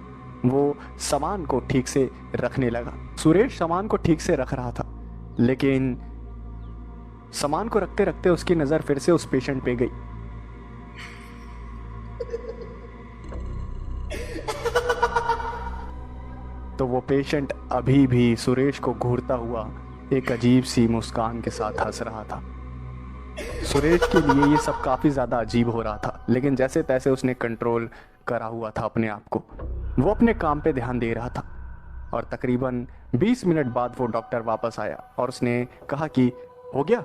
वो सामान को ठीक से रखने लगा। सुरेश सामान को ठीक से रख रहा था, लेकिन सामान को रखते रखते उसकी नज़र फिर से उस पेशेंट पे गई। तो वो पेशेंट अभी भी सुरेश को घूरता हुआ एक अजीब सी मुस्कान के साथ हंस रहा था। सुरेश के लिए ये सब काफ़ी ज़्यादा अजीब हो रहा था, लेकिन जैसे तैसे उसने कंट्रोल करा हुआ था अपने आप को। वो अपने काम पे ध्यान दे रहा था और तकरीबन 20 मिनट बाद वो डॉक्टर वापस आया और उसने कहा कि हो गया,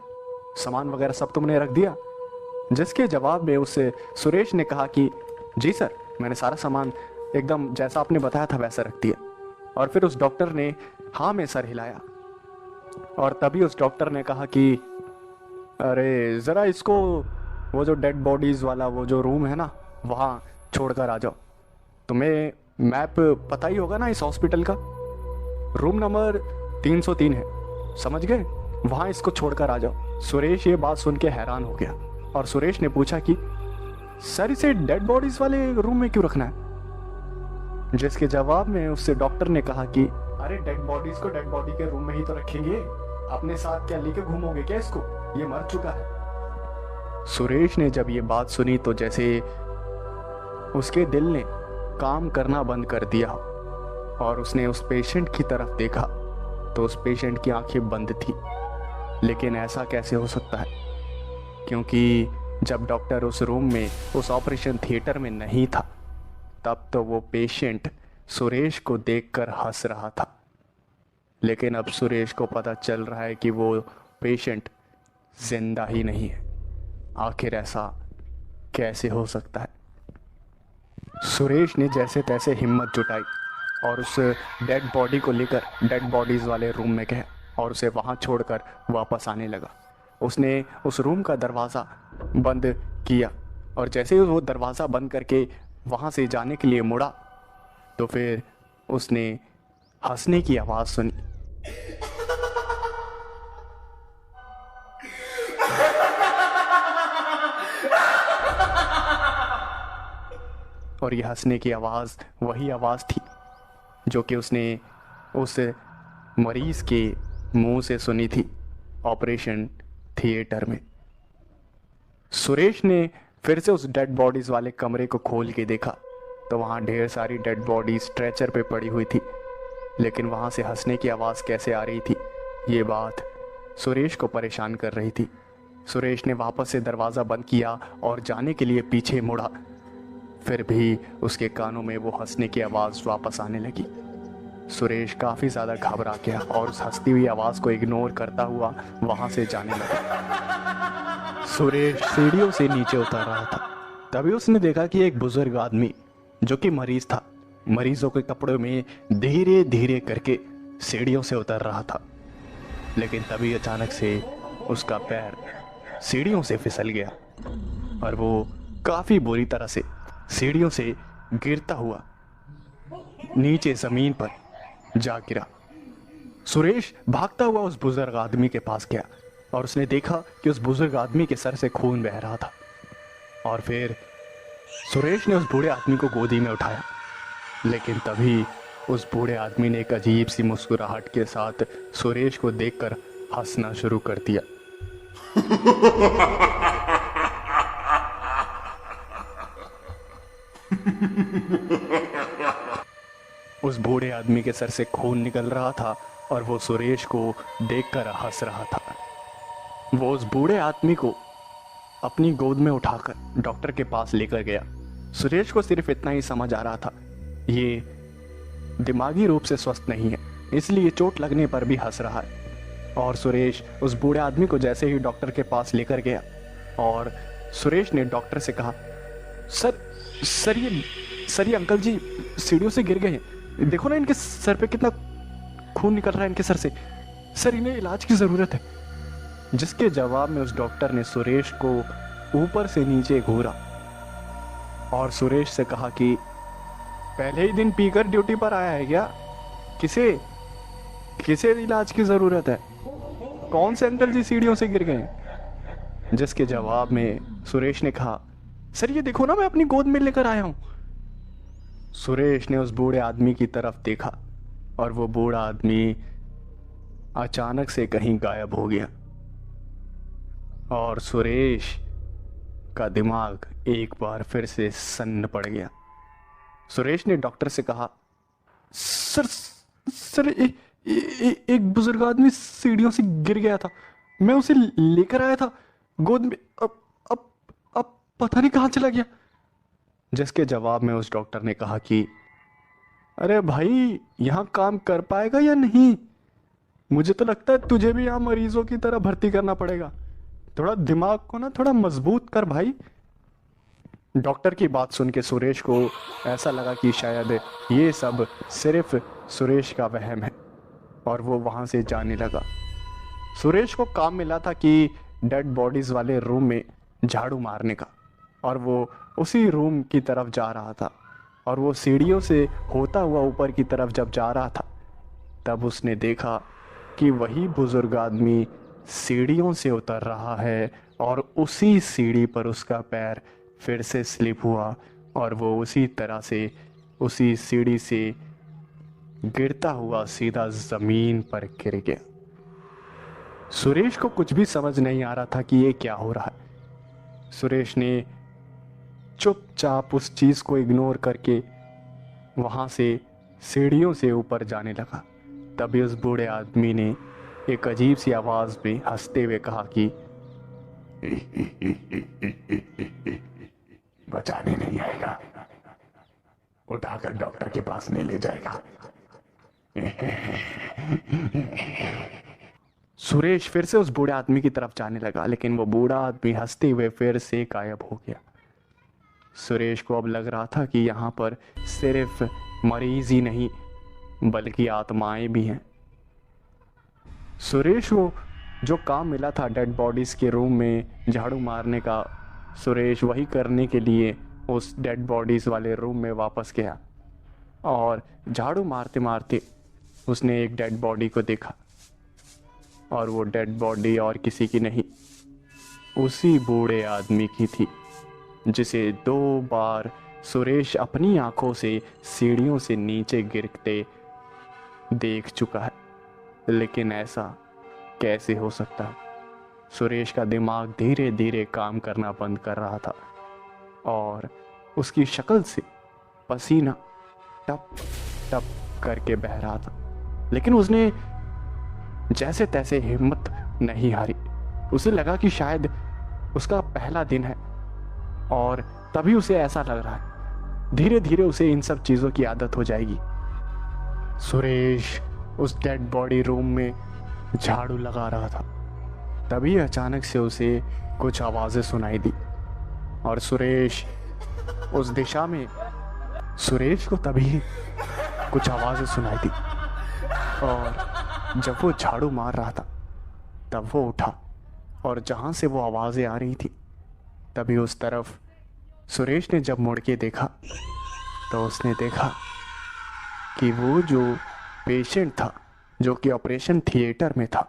सामान वगैरह सब तुमने रख दिया? जिसके जवाब में उससे सुरेश ने कहा कि जी सर, मैंने सारा सामान एकदम जैसा आपने बताया था वैसा रख दिया। और फिर उस डॉक्टर ने हाँ में सर हिलाया और तभी उस डॉक्टर ने कहा कि अरे ज़रा इसको वो जो डेड बॉडीज़ वाला वो जो रूम है ना, वहाँ छोड़कर आ जाओ। तुम्हें मैप पता ही होगा ना इस हॉस्पिटल का, रूम नंबर 303 है, समझ गए? वहाँ इसको छोड़कर आ जाओ। सुरेश ये बात सुन के हैरान हो गया और सुरेश ने पूछा कि सर इसे डेड बॉडीज़ वाले रूम में क्यों रखना है? जिसके जवाब में उससे डॉक्टर ने कहा कि अरे डेड बॉडीज़ को डेड बॉडी के रूम में ही तो रखेंगे, अपने साथ क्या लेके घूमोगे क्या इसको? ये मर चुका है। सुरेश ने जब ये बात सुनी तो जैसे उसके दिल ने काम करना बंद कर दिया और उसने उस पेशेंट की तरफ देखा तो उस पेशेंट की आंखें बंद थी। लेकिन ऐसा कैसे हो सकता है, क्योंकि जब डॉक्टर उस रूम में उस ऑपरेशन थिएटर में नहीं था तब तो वो पेशेंट सुरेश को देखकर हंस रहा था। लेकिन अब सुरेश को पता चल रहा है कि वो पेशेंट जिंदा ही नहीं है। आखिर ऐसा कैसे हो सकता है? सुरेश ने जैसे तैसे हिम्मत जुटाई और उस डेड बॉडी को लेकर डेड बॉडीज़ वाले रूम में गया और उसे वहाँ छोड़कर वापस आने लगा। उसने उस रूम का दरवाज़ा बंद किया और जैसे ही वो दरवाज़ा बंद करके वहाँ से जाने के लिए मुड़ा तो फिर उसने हंसने की आवाज़ सुनी। और यह हंसने की आवाज़ वही आवाज़ थी जो कि उसने उस मरीज़ के मुंह से सुनी थी ऑपरेशन थिएटर में। सुरेश ने फिर से उस डेड बॉडीज़ वाले कमरे को खोल के देखा तो वहाँ ढेर सारी डेड बॉडीज स्ट्रेचर पे पड़ी हुई थी, लेकिन वहाँ से हंसने की आवाज़ कैसे आ रही थी ये बात सुरेश को परेशान कर रही थी। सुरेश ने वापस से दरवाज़ा बंद किया और जाने के लिए पीछे मुड़ा, फिर भी उसके कानों में वो हंसने की आवाज़ वापस आने लगी। सुरेश काफ़ी ज़्यादा घबरा गया और उस हंसती हुई आवाज़ को इग्नोर करता हुआ वहाँ से जाने लगा। सुरेश सीढ़ियों से नीचे उतर रहा था, तभी उसने देखा कि एक बुजुर्ग आदमी जो कि मरीज था, मरीजों के कपड़ों में धीरे धीरे करके सीढ़ियों से उतर रहा था। लेकिन तभी अचानक से उसका पैर सीढ़ियों से फिसल गया और वो काफ़ी बुरी तरह से सीढ़ियों से गिरता हुआ नीचे ज़मीन पर जा गिरा। सुरेश भागता हुआ उस बुजुर्ग आदमी के पास गया और उसने देखा कि उस बुजुर्ग आदमी के सर से खून बह रहा था। और फिर सुरेश ने उस बूढ़े आदमी को गोदी में उठाया, लेकिन तभी उस बूढ़े आदमी ने एक अजीब सी मुस्कुराहट के साथ सुरेश को देखकर हंसना शुरू कर दिया। उस बूढ़े आदमी के सर से खून निकल रहा था और वो सुरेश को देखकर हंस रहा था। वो उस बूढ़े आदमी को अपनी गोद में उठाकर डॉक्टर के पास लेकर गया। सुरेश को सिर्फ इतना ही समझ आ रहा था, ये दिमागी रूप से स्वस्थ नहीं है, इसलिए चोट लगने पर भी हंस रहा है। और सुरेश उस बूढ़े आदमी को जैसे ही डॉक्टर के पास लेकर गया और सुरेश ने डॉक्टर से कहा, सर ये अंकल जी सीढ़ियों से गिर गए हैं, देखो ना इनके सर पे कितना खून निकल रहा है इनके सर से, सर इन्हें इलाज की ज़रूरत है। जिसके जवाब में उस डॉक्टर ने सुरेश को ऊपर से नीचे घूरा और सुरेश से कहा कि पहले ही दिन पीकर ड्यूटी पर आया है क्या? किसे इलाज की ज़रूरत है? कौन से अंकल जी सीढ़ियों से गिर गए? जिसके जवाब में सुरेश ने कहा, सर ये देखो ना मैं अपनी गोद में लेकर आया हूं। सुरेश ने उस बूढ़े आदमी की तरफ देखा और वो बूढ़ा आदमी अचानक से कहीं गायब हो गया। और सुरेश का दिमाग एक बार फिर से सन्न पड़ गया। सुरेश ने डॉक्टर से कहा, सर सर एक बुजुर्ग आदमी सीढ़ियों से गिर गया था, मैं उसे लेकर आया था गोद में, अब पता नहीं कहाँ चला गया। जिसके जवाब में उस डॉक्टर ने कहा कि अरे भाई, यहाँ काम कर पाएगा या नहीं? मुझे तो लगता है तुझे भी यहाँ मरीजों की तरह भर्ती करना पड़ेगा। थोड़ा दिमाग को ना थोड़ा मजबूत कर भाई। डॉक्टर की बात सुन के सुरेश को ऐसा लगा कि शायद ये सब सिर्फ सुरेश का वहम है, और वो वहाँ से जाने लगा। सुरेश को काम मिला था कि डेड बॉडीज वाले रूम में झाड़ू मारने का, और वो उसी रूम की तरफ जा रहा था। और वो सीढ़ियों से होता हुआ ऊपर की तरफ जब जा रहा था, तब उसने देखा कि वही बुजुर्ग आदमी सीढ़ियों से उतर रहा है, और उसी सीढ़ी पर उसका पैर फिर से स्लिप हुआ, और वो उसी तरह से उसी सीढ़ी से गिरता हुआ सीधा जमीन पर गिर गया। सुरेश को कुछ भी समझ नहीं आ रहा था कि ये क्या हो रहा है। सुरेश ने चुपचाप उस चीज को इग्नोर करके वहां से सीढ़ियों से ऊपर जाने लगा। तभी उस बूढ़े आदमी ने एक अजीब सी आवाज में हंसते हुए कहा कि बचाने नहीं आएगा, उठाकर डॉक्टर के पास नहीं ले जाएगा। सुरेश फिर से उस बूढ़े आदमी की तरफ जाने लगा, लेकिन वो बूढ़ा आदमी हंसते हुए फिर से गायब हो गया। सुरेश को अब लग रहा था कि यहाँ पर सिर्फ मरीज ही नहीं बल्कि आत्माएं भी हैं। सुरेश को जो काम मिला था डेड बॉडीज के रूम में झाड़ू मारने का, सुरेश वही करने के लिए उस डेड बॉडीज वाले रूम में वापस गया, और झाड़ू मारते मारते उसने एक डेड बॉडी को देखा। और वो डेड बॉडी और किसी की नहीं, उसी बूढ़े आदमी की थी, जिसे 2 बार सुरेश अपनी आंखों से सीढ़ियों से नीचे गिरते देख चुका है। लेकिन ऐसा कैसे हो सकता है? सुरेश का दिमाग धीरे धीरे काम करना बंद कर रहा था, और उसकी शक्ल से पसीना टप टप करके बह रहा था। लेकिन उसने जैसे तैसे हिम्मत नहीं हारी। उसे लगा कि शायद उसका पहला दिन है, और तभी उसे ऐसा लग रहा है धीरे धीरे उसे इन सब चीज़ों की आदत हो जाएगी। सुरेश उस डेड बॉडी रूम में झाड़ू लगा रहा था, तभी अचानक से उसे कुछ आवाज़ें सुनाई दी, और सुरेश उस दिशा में सुरेश को तभी कुछ आवाज़ें सुनाई दी। और जब वो झाड़ू मार रहा था तब वो उठा, और जहाँ से वो आवाज़ें आ रही थी तभी उस तरफ सुरेश ने जब मुड़ के देखा तो उसने देखा कि वो जो पेशेंट था, जो कि ऑपरेशन थिएटर में था,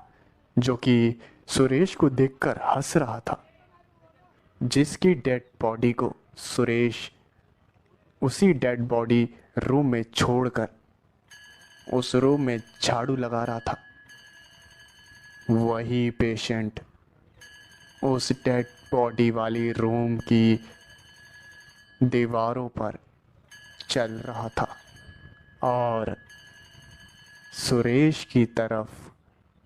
जो कि सुरेश को देखकर हंस रहा था, जिसकी डेड बॉडी को सुरेश उसी डेड बॉडी रूम में छोड़कर उस रूम में झाड़ू लगा रहा था, वही पेशेंट उस डेड बॉडी वाली रूम की दीवारों पर चल रहा था, और सुरेश की तरफ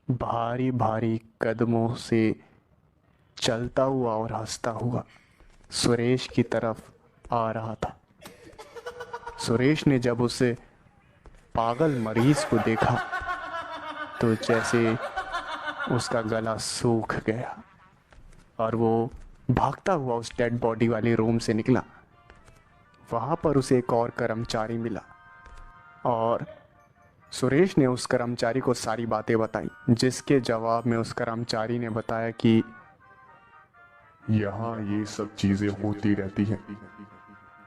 भारी भारी कदमों से चलता हुआ और हंसता हुआ सुरेश की तरफ आ रहा था। सुरेश ने जब उसे पागल मरीज को देखा तो जैसे उसका गला सूख गया, और वो भागता हुआ उस डेड बॉडी वाले रूम से निकला। वहाँ पर उसे एक और कर्मचारी मिला, और सुरेश ने उस कर्मचारी को सारी बातें बताई, जिसके जवाब में उस कर्मचारी ने बताया कि यहाँ ये सब चीजें होती रहती हैं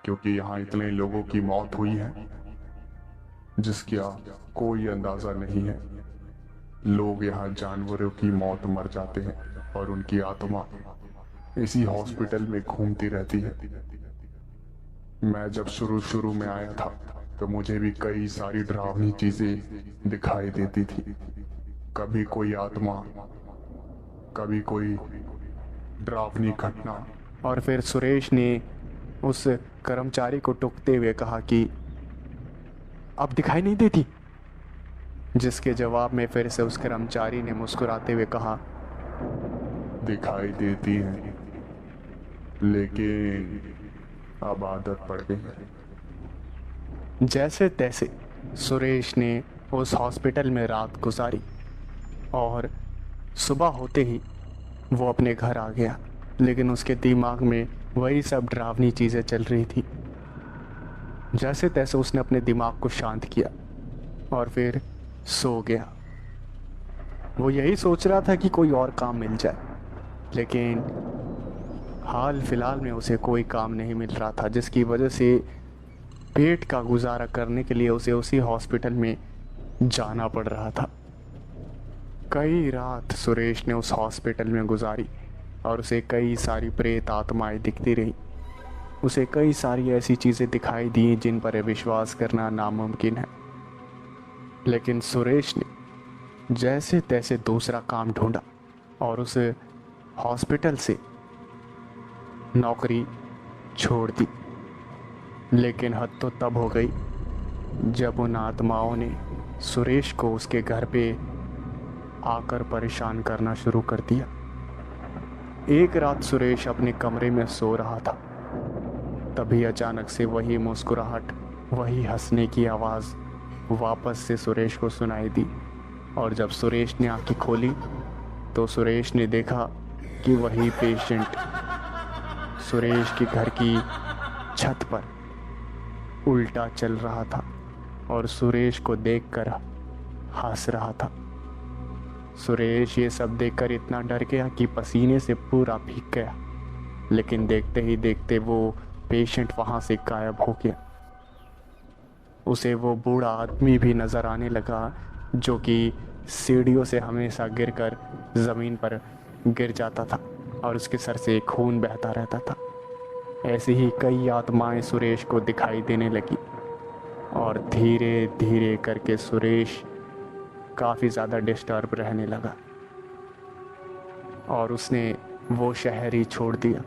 क्योंकि यहाँ इतने लोगों की मौत हुई है जिसका कोई अंदाजा नहीं है। लोग यहाँ जानवरों की मौत मर जाते हैं और उनकी आत्मा इसी हॉस्पिटल में घूमती रहती है। मैं जब शुरू में आया था तो मुझे भी कई सारी डरावनी चीजें दिखाई देती थी। कभी कोई आत्मा, कभी कोई डरावनी घटना। और फिर सुरेश ने उस कर्मचारी को टोकते हुए कहा कि अब दिखाई नहीं देती, जिसके जवाब में फिर से उस कर्मचारी ने मुस्कुराते हुए कहा, दिखाई देती हैं, लेकिन अब आदत पड़ गई है। जैसे तैसे सुरेश ने उस हॉस्पिटल में रात गुजारी और सुबह होते ही वो अपने घर आ गया, लेकिन उसके दिमाग में वही सब डरावनी चीज़ें चल रही थी। जैसे तैसे उसने अपने दिमाग को शांत किया और फिर सो गया। वो यही सोच रहा था कि कोई और काम मिल जाए, लेकिन हाल फिलहाल में उसे कोई काम नहीं मिल रहा था, जिसकी वजह से पेट का गुजारा करने के लिए उसे उसी हॉस्पिटल में जाना पड़ रहा था। कई रात सुरेश ने उस हॉस्पिटल में गुजारी और उसे कई सारी प्रेत आत्माएं दिखती रही। उसे कई सारी ऐसी चीज़ें दिखाई दी जिन पर विश्वास करना नामुमकिन है, लेकिन सुरेश ने जैसे तैसे दूसरा काम ढूंढा और उस हॉस्पिटल से नौकरी छोड़ दी। लेकिन हद तो तब हो गई जब उन आत्माओं ने सुरेश को उसके घर पे आकर परेशान करना शुरू कर दिया। एक रात सुरेश अपने कमरे में सो रहा था, तभी अचानक से वही मुस्कुराहट, वही हंसने की आवाज़ वापस से सुरेश को सुनाई दी। और जब सुरेश ने आंखें खोली तो सुरेश ने देखा कि वही पेशेंट सुरेश के घर की छत पर उल्टा चल रहा था और सुरेश को देखकर हंस रहा था। सुरेश ये सब देखकर इतना डर गया कि पसीने से पूरा भीग गया, लेकिन देखते ही देखते वो पेशेंट वहाँ से गायब हो गया। उसे वो बूढ़ा आदमी भी नज़र आने लगा जो कि सीढ़ियों से हमेशा गिरकर ज़मीन पर गिर जाता था और उसके सर से खून बहता रहता था। ऐसे ही कई आत्माएं सुरेश को दिखाई देने लगी और धीरे धीरे करके सुरेश काफ़ी ज़्यादा डिस्टर्ब रहने लगा और उसने वो शहर ही छोड़ दिया।